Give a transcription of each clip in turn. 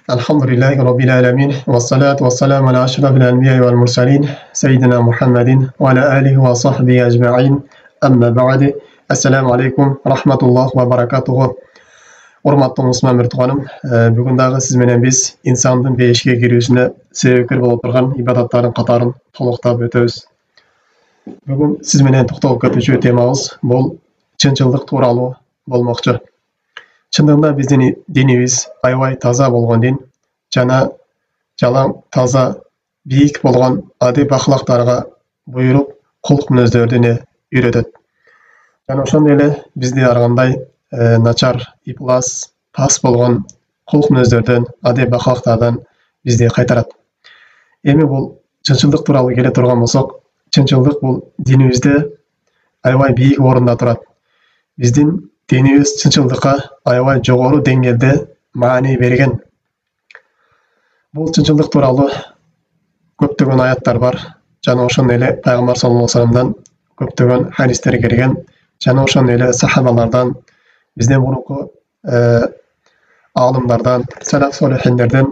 الحمد لله رب العالمين والصلاة والسلام على أشرف الأنبياء والمرسلين سيدنا محمد وعلى آله وصحبه أجمعين أما بعد السلام عليكم ورحمة الله وبركاته. Урматтуу мусулман туганым, бүгүн дагы сиз менен биз инсандын бейишке кирүүсүнө себепкер болуп турган ибадаттардын катарын толуктап өтөбүз. Бүгүн сиз менен токтолуп кетүүчү темабыз бул чынчылдык тууралуу болмокчу. Чындыгында биздин динибиз аябай таза болгон дин жана жалаң таза бийик болгон адеп ахлактарга буйруп кулк мүнөздөрдү үйрөтөт. Жана ошондой эле бизди ар кандай начар, иплас, пас болгон кулк мүнөздөрдөн, адеп ахлактардан бизди кайтарат. Эми бул чынчылдык тууралуу келе турган болсок, чынчылдык бул динибизде аябай бийик орунда турат. Биздин динибиз чынчылдыкка аябай жогору деңгээлде маани берген. Бул чынчылдык тууралуу көптөгөн аяттар бар. Жана ошондой эле пайгамбар саллаллаху алейхи вассаламдан көптөгөн хадистер келген. Жана ошондой эле сахабалардан, бизден мурунку алымдардан, салаф солихиндерден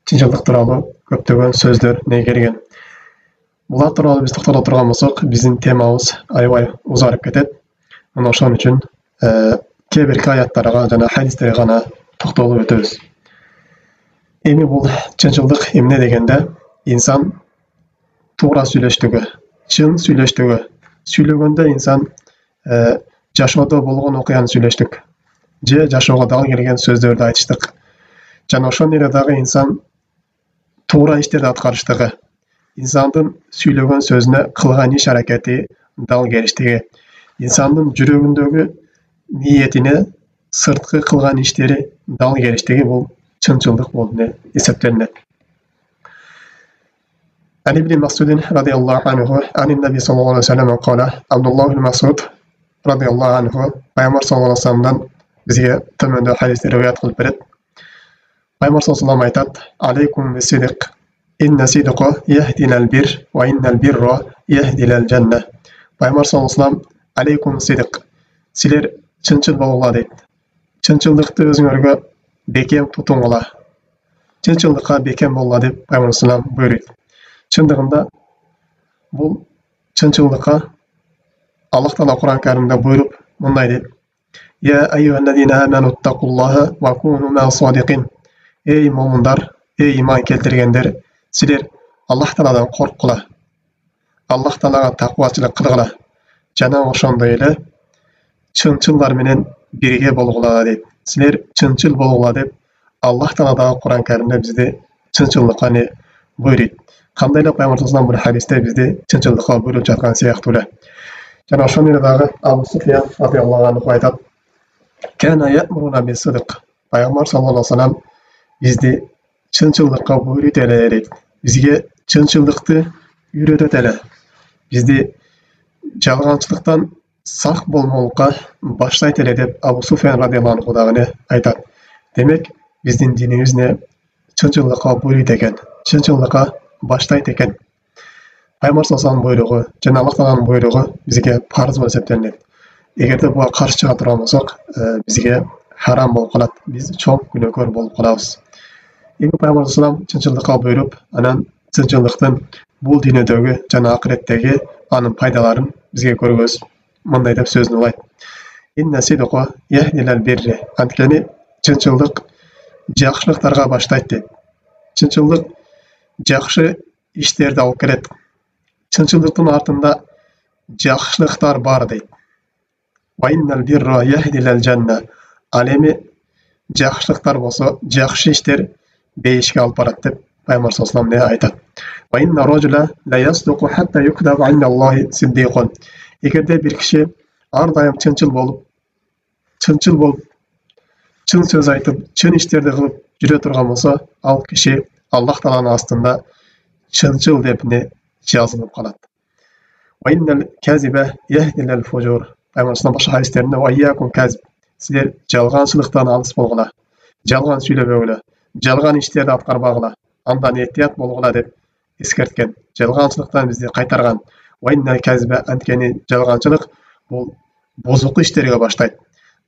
чынчылдык тууралуу көптөгөн сөздөр келген. Булар тууралуу биз токтоло турган болсок, биздин темабыз аябай узарып кетет. Мына ошон үчүн кээ бирки аяттарга жана хадистерге гана токтолуп өтөбүз. Эми бул чынчылдык эмне дегенде, инсан туура сүйлөштүгү, чын сүйлөштүгү. Сүйлөгөндө инсан жашоодо болгон окуяны сүйлөштүк. Же жашоого дал келген сөздөрдү айтыштык. Жана ошондой эле дагы инсан туура иштерди аткарыштыгы. Инсандын сүйлөгөн сөзүнө кылган иш аракети дал келиштиги. Инсандын жүрөгүндөгү ниетине сырткы кылган иштери дал келиштиги бул чынчылдык болуп эсептелинет. عن ابن مسعود رضي الله عنه عن النبي صلى الله عليه وسلم قال عبد الله بن مسعود رضي الله عنه Peygamber sallallahu aleyhi ve sellem'den bizge tömöndө hadis riwayat kılıp beret. Peygamber sallallahu aleyhi ve sellem aytat: "Aleykum bis-sidq. İnne sidqa yehdilal bir ve innel birra yehdilal cennet." Peygamber sallallahu aleyhi ve sellem "Aleykum sidq. Siler çınçıl bolugula" deyt. Çınçıldыкты өзүңөргө бекем тутуңула. Чынчылдыкка бекем болула деп Peygamber sallallahu aleyhi ve sellem буйруйт. Чындыгында бул чынчылдыкка Аллах Таала Кур'ан Каримде буйруп мындай дейт: "Я айюхаллазина аману тақуллаха ва куну мас-садиқин." Эй му'миндар, эй иман келтиргендер, силер Аллах Тааладан корккула. Аллах Таалага таквачылык кылгыла. Жана ошондой эле чынчылдар менен бирге болгула дейт. Силер чынчыл болгула деп Аллах Таала дагы Кур'ан Каримде бизди чынчылдыкка буйруйт. Кандай эле Пайгамбар саллаллаху алейхи хадисте бизди чынчылдыкка буйруп жаткан сыяктуу эле. Жана ошондой эле дагы Абу Суфьян радиаллаху анху айтат: "Кана я'муруна бис-сидq." Пайгамбар саллаллаху алейхи вассалам бизди чынчылдыкка буйруйт эле дейт. Бизге чынчылдыкты үйрөтөт эле. Бизди жалганчылыктан сак болмолукка баштайт эле деп Абу Суфьян радиаллаху анху дагы айтат. Демек, биздин динибиз чынчылдыкка буйруйт экен, чынчылдыкка баштайт экен. Пайгамбар саллаллаху алейхи буйругу жана Аллах Тааланын буйругу бизге парыз болуп эсептелинет. Эгерде буга каршы чыга турган болсок, бизге харам болуп калат. Биз чоң күнөөкөр болуп калабыз. Эми Пайгамбар саллаллаху алейхи чынчылдыкка буйруп, анан чынчылдыктын бул дүйнөдөгү жана акыреттеги анын пайдаларын бизге көргөзүп, мындай деп сөзүн улайт: "Инна сидqa яхдилал бирри." Анткени чынчылдык жакшылыктарга баштайт дейт. Чынчылдык жакшы иштерди алып келет. Чынчылдыктын артында жакшылыктар бар дейт. "Ва иннал бирра яхдилал жанна." Ал эми жакшылыктар болсо, жакшы иштер бейишке алып барат деп Пайгамбар саллаллаху алейхи айтат. "Ва инна ражула ла ясдуqu hatta yuktaba 'inda Allahi siddiqun." Эгерде бир киши ар дайым чынчыл болуп, чын сөз айтып, чын иштерди кылып жүрө турган болсо, ал киши Аллах Тааланын астында чынчыл деп жазылып калат. "Ва иннал казиба яхдилал фужур." Пайгамбар башка хадистеринде "Ва иякум казиб." Силер жалганчылыктан алыс болгула, жалган сүйлөбөгүлө, жалган иштерди аткарбагыла, андан этият болгула деп эскерткен. Жалганчылыктан бизди кайтарган. "Ва иннал казиба" анткени жалганчылык бул бузук иштерге баштайт.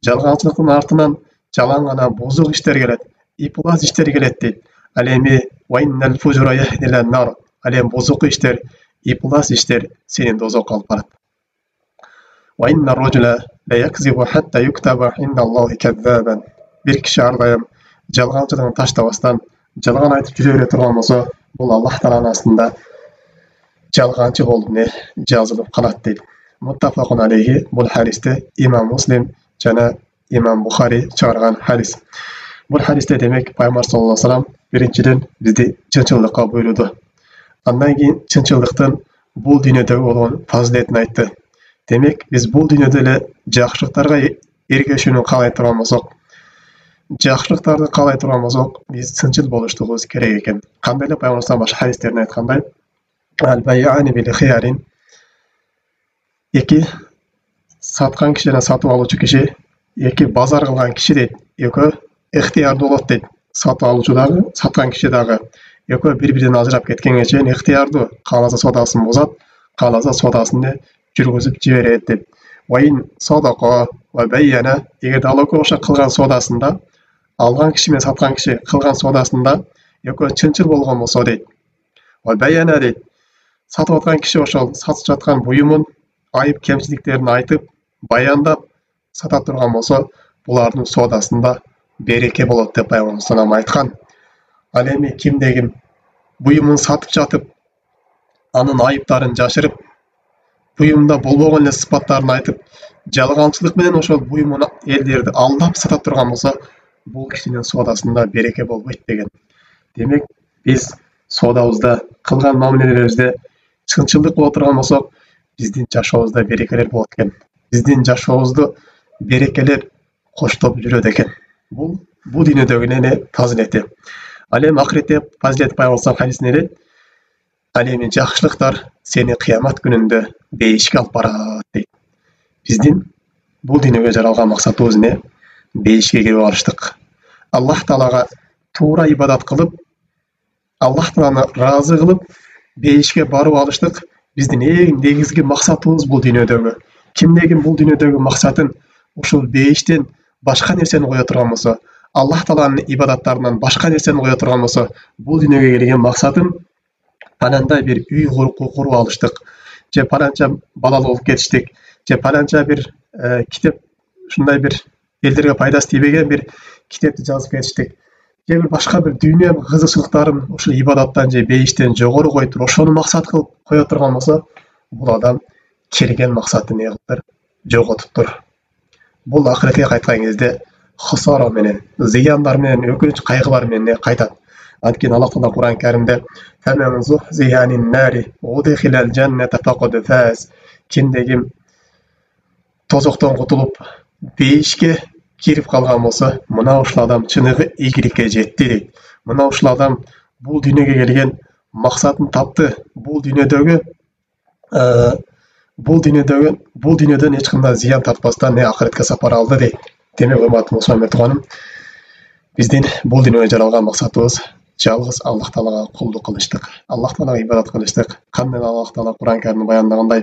Жалганчылыктын артынан жалаң гана бузук иштер келет. ипулас иштер келет дейт. Ал эми вайннал фужура яхди илан нар. Ал эми бузук иштер, ипулас иштер сени дозокко алып барат. Вайнна рожула ла якзибу хатта юктаба индаллахи каззабан. Бир киши ардайым жалганчылыгын таштабастан жалган айтып жүрө бере турган болсо, бул Аллах тааланын астында жалганчы болуп не жазылып калат дейт. Muttafaqun alayhi. Бул хадисте имам Муслим жана имам Бухари чыгарган хадис. Бул хадисте демек пайгамбар саллаллаху алейхи ва саллям биринчиден бизди чынчылыкка буйруду. Андан кийин чынчылыктын бул дүйнөдөгү болгон фазилетин айтты. Демек биз бул дүйнөдө эле жакшылыктарга эргешүүнү каалай турган болсок, жакшылыктарды каалай турган болсок, биз чынчыл болуштугубуз керек экен. Кандай эле пайгамбар саллаллаху алейхи ва саллям хадистерин айткандай, ал-бай'ани бил хиярин. Эки саткан киши жана сатып алуучу киши, эки базар кылган киши дейт. Экөө ыктыярдуу болот дейт. Сатып алуучу дагы, саткан киши дагы. Экөө бири-биринен ажырап кеткенге чейин ыктыярдуу. Кааласа соодасын бузат, кааласа соодасын жүргүзүп жиберет дейт. Вайин садака ва байяна. Эгерде ал окуша кылган соодасында, алган киши менен саткан киши кылган соодасында экөө чынчыл болгон болсо дейт. Ва байяна дейт. Сатып аткан киши ошол сатып жаткан буюмун айып кемчиликтерин айтып, баяндап сата турган болсо, булардын соодасында береке болот деп пайгамбар салам айткан. Ал эми кимде-ким буюмун сатып жатып, анын айыптарын жашырып, буюмда болбогон эле сыпаттарын айтып, жалганчылык менен ошол буюмун элдерди алдап сата турган болсо, бул кишинин соодасында береке болбойт деген. Демек, биз соодабызда, кылган мамилелерибизде чынчылдык боло турган болсок, биздин жашообузда берекелер болот экен. Биздин жашообузду берекелер коштоп жүрөт экен. Бул дүйнөдөгү эле фазилети. Ал эми акыретте фазилет пайгамбар хадисинде эле, ал эми жакшылыктар сени кыямат күнүндө бейишке алып барат дейт. Биздин бул дүйнөгө жаралган максатыбыз эмне? Бейишке кирип алыштык. Аллах таалага туура ибадат кылып, Аллах тааланы ыраазы кылып, бейишке барып алыштык. Биздин эң негизги максатыбыз бул дүйнөдөгү. Кимде-ким бул дүйнөдөгү максатын ушул бейиштен башка нерсени кое турган болсо, Аллах тааланын ибадаттарынан башка нерсени кое турган болсо, бул дүйнөгө келген максатын панандай бир үй куруп алыштык, же пананча балалуу болуп кетиштик, же пананча бир китеп, ушундай бир элдерге пайдасы тийбеген бир китепти жазып кетиштик. Же бир башка бир дүйнө кызыкчылыктарын ушул ибадаттан же бейиштен жогору коюп, ошону максат кылып кое турган болсо, бул адам келген максатын не кылыптыр? Жоготуптур. Бул акыретке кайткан кезде хысара менен, зыяндар менен, өкүнүч кайгылар менен кайтат. Анткени Аллах Таала Кур'ан Каримде "Фаман зухзиянин нари удхилал жанната фақад фаз". Кимде-ким тозоктон кутулуп, бейишке кирип калган болсо, мына ушул адам чыныгы ийгиликке жетти дейт. Мына ушул адам бул дүйнөгө келген максатын тапты. Бул дүйнөдөн эч кандай зыян тартпастан акыретке сапар алды дейт. Демек, урматтуу мусулман тууганым, биздин бул дүйнөгө жаралган максатыбыз жалгыз Аллах Таалага кулдук кылыштык. Аллах Таалага ибадат кылыштык. Кандай Аллах Таала Кур'ан Каримде баяндагандай: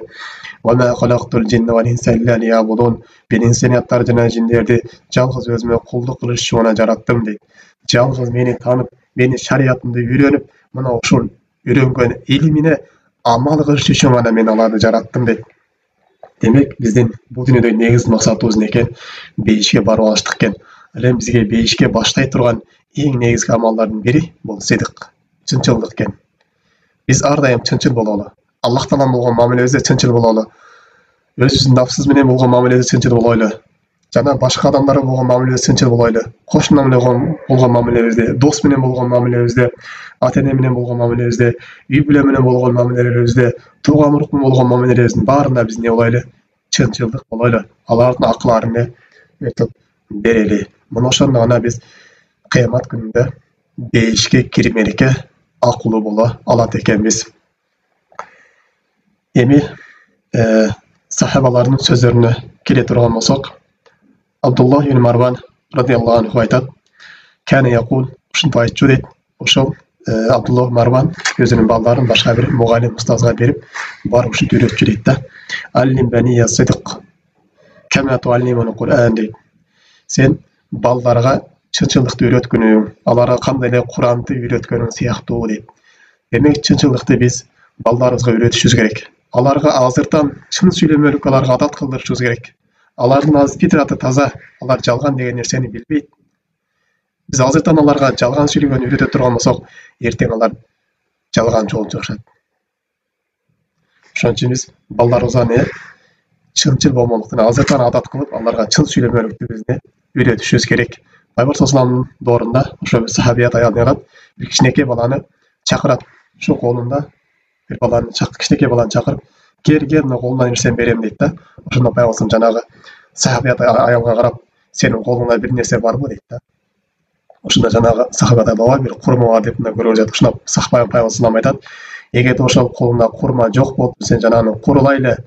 "Ва ма халактул джинна вал инса илля лиябудун". Мен инсанияттарды жана жиндерди жалгыз өзүмө кулдук кылыш үчүн гана жараттым дейт. Жалгыз мени таанып, мени шариятымды үйрөнүп, мына ошол үйрөнгөн илимине амал кылыш үчүн гана мен аларды жараттым дейт. Демек, биздин бул дүйнөдөгү негизги максатыбыз эмне экен? Бейишке барып алыштык экен. Ал эми бизге бейишке баштай турган эң негизги амалдардын бири бул сыдык, чынчылдык экен. Биз ар дайым чынчыл бололу. Аллах Таалан болгон мамилебизде чынчыл бололу. Өзүбүздүн нафсыбыз менен болгон мамилебизде чынчыл болойлу. Жана башка адамдарга болгон мамилебизде чынчыл болойлу. Кошуна менен болгон мамилебизде, дос менен болгон мамилебизде, ата-эне менен болгон мамилебизде, үй бүлө менен болгон мамилелерибизде, тууган урук менен болгон мамилелерибиздин баарында биз не болойлу? Чынчылдык болойлу. Алардын акыларын өтүп берели. Мына ошондо гана биз кыямат күнүндө бейишке кирмеликке акылуу боло алат экенбиз. Эми сахабалардын сөздөрүнө келе турган болсок, Абдуллах ибн Марван радиаллаху анху айтат: "Кана якул", ушинтип айтчу дейт. Ошол Абдуллах Марван өзүнүн балдарын башка бир мугалим устазга берип, барып ушинтип үйрөтчү дейт да. "Аллим бания сидык, кама туаллимул Кур'ан" дейт. Сен балдарга чынчылдыкты үйрөткөнүң, аларга кандай эле Куранды үйрөткөнүң сыяктуу дейт. Демек чынчылдыкты биз балдарыбызга үйрөтүшүбүз керек. Аларга азырдан чын сүйлөмөлүк аларга адат кылдырышыбыз керек. Алардын азыр фитраты таза, алар жалган деген нерсени билбейт. Биз азырдан аларга жалган сүйлөгөнү үйрөтө турган болсок, эртең алар жалганчы болуп чыгышат. Ошон үчүн биз балдарыбызга чынчыл болмолукту азырдан адат кылып, аларга чын сүйлөмөлүктү биз үйрөтүшүбүз керек. Пайгамбар саллаллаху доорунда ошо бир сахабият аял негат, бир кичинекей баланы чакырат. Ошо колунда бир баланы кичинекей баланы чакырып, кел мына колумдан нерсени берем дейт да. Ошондо пайгамбар жанагы сахабият аялга карап, сенин колуңда бир нерсе барбы дейт да. Ошондо жанагы сахабият аял бир курма бар деп мына көрүп жатат. Ошондо пайгамбар саллаллаху айтат, эгерде ошол колуңда курма жок болуп сен жанагы курулай эле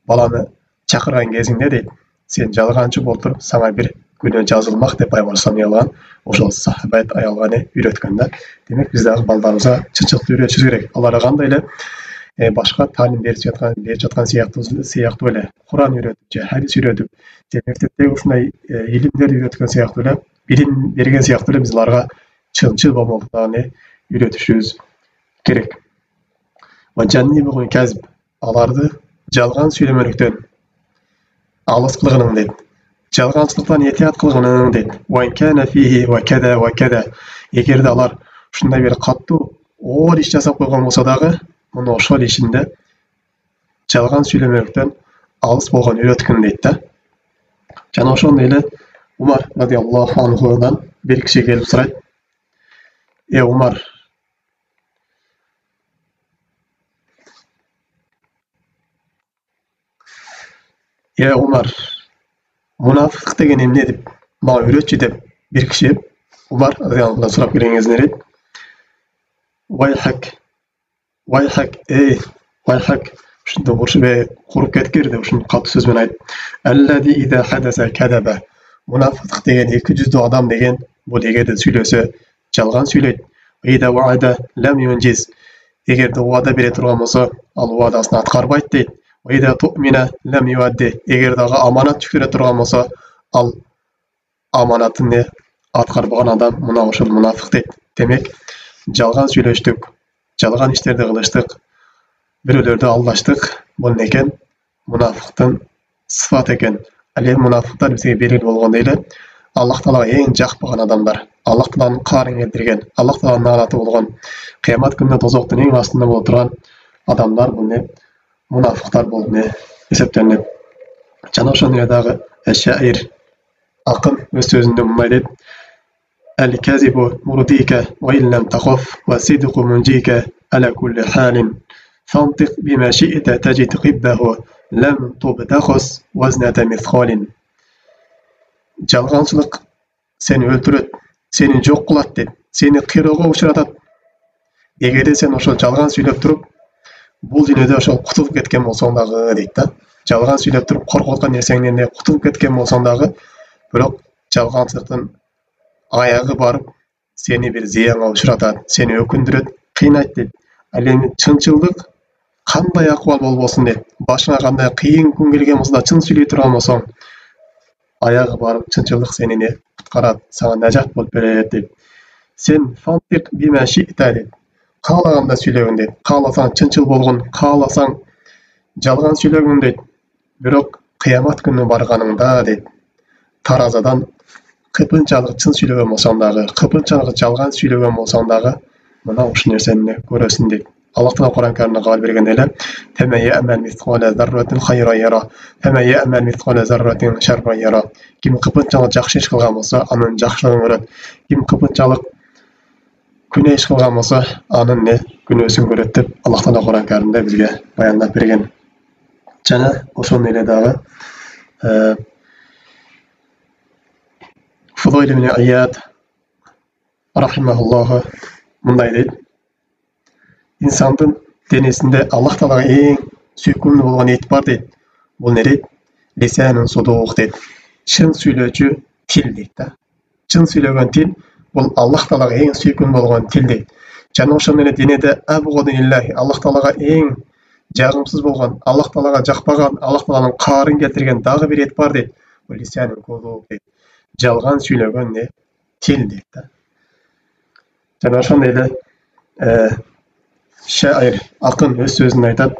баланы чакырган кезиңде дейт, сен жалганчы болуп туруп, сага бир күнөө жазылмак деп пайгамбар саллаллаху ошол сахабият аялга үйрөткөн да. Демек биз дагы балдарыбызга чынчылыкты үйрөтүшүбүз керек. Аларга кандай эле башка таалим берип жаткан сыяктуу эле Куран үйрөтүп же хадис үйрөтүп, же мектептеги ушундай илимдерди үйрөткөн сыяктуу эле, билим берген сыяктуу эле биз аларга чынчыл болмолукту үйрөтүшүбүз керек. Аларды жалган сүйлөмөлүктөн алыс кылгынын дейт. Жалганчылыктан этият кылгынын дейт. Эгерде алар ушундай бир каттуу оор иш жасап койгон болсо дагы, муну ошол ишинде жалган сүйлөмөлүктөн алыс болгон үйрөткүн дейт да. Жана ошондой эле Умар радиаллаху анхудан бир киши келип сурайт. Умар, мунафык деген эмне деп мага үйрөтчү деп бир киши Умар радиаллаху сурап келген кезинде Вайхак, ушунда куруп кеткир деп ушуну катуу сөз менен айтып, аллади ида хадаса кадаба. Мунафык деген эки жүздүү адам деген бул эгерде сүйлөсө жалган сүйлөйт. Ида ваада лам юнжиз. Эгерде уада бере турган болсо, ал уадасын аткарбайт дейт. Ида туъмина лам юадди. Эгер дагы аманат жүктөрө турган болсо, ал аманатын аткарбаган адам мына ошол мунафык дейт. Демек, жалган сүйлөштүк, жалган иштерди кылыштык, бирөөлөрдү алдаштык, бул экен мунафыктын сыфаты экен. Ал эми мунафыктар бизге белгилүү болгондой эле Аллах Таалага эң жакпаган адамдар, Аллах Тааланын каарын келтирген, Аллах Тааланын наалаты болгон, кыямат күнүндө тозоктун эң астында боло турган адамдар бул мунафыктар болуп эсептелет. Жана ошондой дагы шаир акын өз сөзүндө мындай дейт: Al-kazibu murdika wa illam takhaf wa sidqu munjika ala kulli halin. Fantiq bima shi'ta tajid qibbahu lam tubtakhas waznata mithqalin. Жалганчылык сени өлтүрөт, сени жок кылат дейт, сени кыйроого учуратат. Эгерде сен ошол жалган сүйлөп туруп, бул дүйнөдө ошол кутулуп кеткен болсоң дагы дейт да. Жалган сүйлөп туруп коркуп аткан нерсеңден кутулуп кеткен болсоң дагы, бирок жалганчылыктын аягы барып, сени бир зыянга учуратат, сени өкүндүрөт, кыйнайт дейт. Ал эми чынчылдык кандай акыбал болбосун дейт. Башыңа кандай кыйын күн келген болсо да чын сүйлөй турган болсоң, аягы барып чынчылдык сени куткарат, сага нажат болуп берет дейт. Сен фантик бима ши'та дейт. Каалаганда сүйлөгүн дейт. Кааласаң чынчыл болгон, кааласаң жалган сүйлөгүн дейт. Бирок кыямат күнү барганыңда дейт, таразадан кыпынчалык чын сүйлөгөн болсоң дагы, кыпынчалык жалган сүйлөгөн болсоң дагы, мына ушул нерсени көрөсүн дейт. Аллах Таала Кур'ан Каримде кабар бергенде эле: "Фама я'мал мисқала зарратин хайран яра, фама я'мал мисқала зарратин шарран яра." Ким кыпынчалык жакшы иш кылган болсо, анын жакшылыгын көрөт. Ким кыпынчалык күнөө иш кылган болсо, анын күнөөсүн көрөт деп Аллах Таала Кур'ан Каримде бизге баяндап берген. Жана ошондой эле дагы Фудайл ибн Ияд рахимахуллаху мындай дейт: инсандын денесинде Аллах Таалага эң сүйкүмдүү болгон эт бар дейт. Бул не дейт? Лисанун судук дейт. Чын сүйлөөчү тил дейт да. Чын сүйлөгөн тил бул Аллах Таалага эң сүйкүмдүү болгон тил дейт. Жана ошондой эле денеде абгодиллахи, Аллах Таалага эң жагымсыз болгон, Аллах Таалага жакпаган, Аллах Тааланын каарын келтирген дагы бир эт бар дейт. Бул лисанун судук дейт. Жалган сүйлөгөн til deydi. Жана ошондой эле шаир акын өз сөзүндө айтат: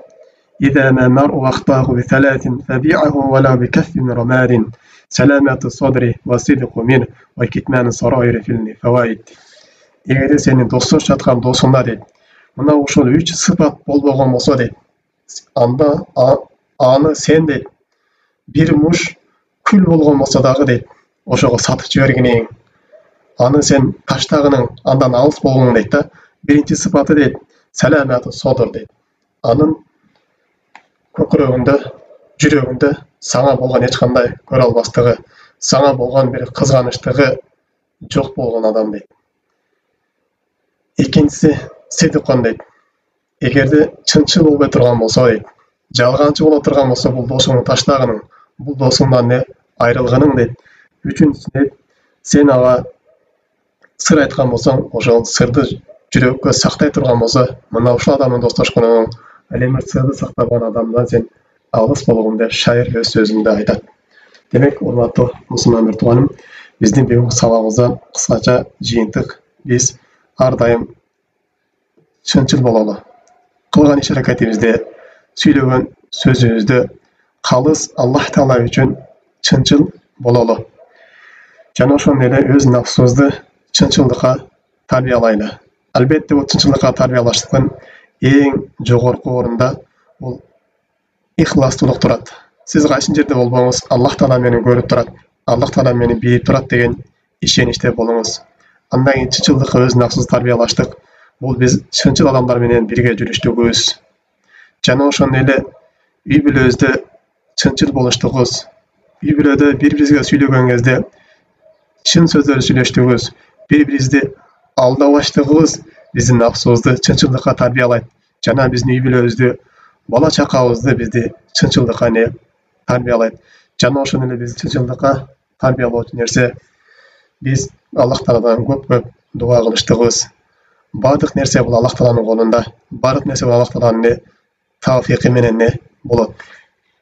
إذا ما المرء أخطاه بثلاث فبيعه ولو بكف من رماد سلامة الصدر والصدق منه وكتمان السرائر في الفوائد. Эгерде сенин достош жаткан досуңда дейт, мына ушул 3 сыпат болбогон болсо дейт, анда аны сен дейт, бир муш күл болгон болсо дагы дейт, ошого сатып жибергениң, аны сен таштагының андан алыс болгоң дейт да. Биринчи сыпаты дейт, саламаты содыр дейт. Анын көкүрөгүндө, жүрөгүндө саңа болгон эч кандай көрө албастыгы, саңа болгон бир кызганычтыгы жок болгон адам дейт. Экинчиси сидикон дейт. Эгерде чынчыл болбой турган болсо дейт, жалганчы боло турган болсо бул досуңду таштагының, бул досуңдан не айрылганың дейт. Үчүнчүсү дейт, сен ага сыр айткан болсоң, ошол сырды жүрөккө сактай турган болсо, мына ушул адамдын достошкунуң, ал эми сырды сактаган адамдан сен алыс болгон деп шайыр өз сөзүндө айтат. Демек, урматтуу мусулман бир тууганым, биздин бүгүнкү сабагыбыздан кыскача жыйынтык: биз ар дайым чынчыл бололу. Кылган иш аракетибизде, сүйлөгөн сөзүбүздө калыс Аллах Таала үчүн чынчыл бололу. Жана ошондой эле өз нафсыбызды чынчылдыкка тарбиялайлы. Албетте бул чынчылдыкка тарбиялаштыктын эң жогорку орунда бул ихластуулук турат. Сиз кайсы жерде болбоңуз, Аллах Таала мени көрүп турат, Аллах Таала мени билип турат деген ишеничте болуңуз. Андан кийин чынчылдыкка өз нафсыбызды тарбиялаштык. Бул биз чынчыл адамдар менен бирге жүрүштүгүбүз. Жана ошондой эле үй бүлөбүздө чынчыл болуштугубуз. Үй бүлөдө бири-бирибизге сүйлөгөн кезде чын сөздөр сүйлөштүгүбүз, бири-бирибизди алдабаштыгыбыз биздин нафсыбызды чынчылдыкка тарбиялайт. Жана биздин үй бүлөбүздү, бала чакабызды бизди чынчылдыкка тарбиялайт. Жана ошондой эле биз чынчылдыкка тарбиялоочу нерсе биз Аллах Тааладан көп дуа кылыштыгыбыз. Бардык нерсе бул Аллах Тааланын колунда. Бардык нерсе бул Аллах Тааланын тавфиқи менен болот.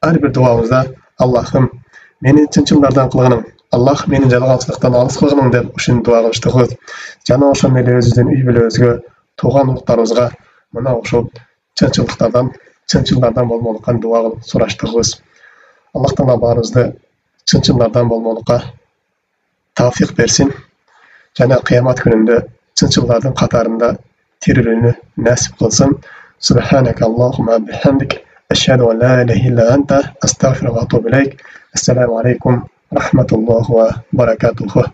Ар бир дуабызда Аллахым мени чынчылдардан кылгының, Аллах мени жалгансыздыктан алыс кылгының деп ушуну дуа кылыштыгыбыз. Жана ошондой эле өзүбүздүн үй бүлөбүзгө, тууган уктарыбызга мына ушул чынчылдардан болмолукка дуа кылып сураштыгыбыз. Аллах Таала баарыбызды чынчылдардан болмолукка тавфиқ берсин. Жана кыямат күнүндө чынчылдардын катарында тирилүүнү насип кылсын. Субханака Аллахумма бихамдик, ашхаду ан ла илаха илля анта, астагфирука ва атубу илейк. Ассаламу алейкум ва рахматуллахи ва баракатуху.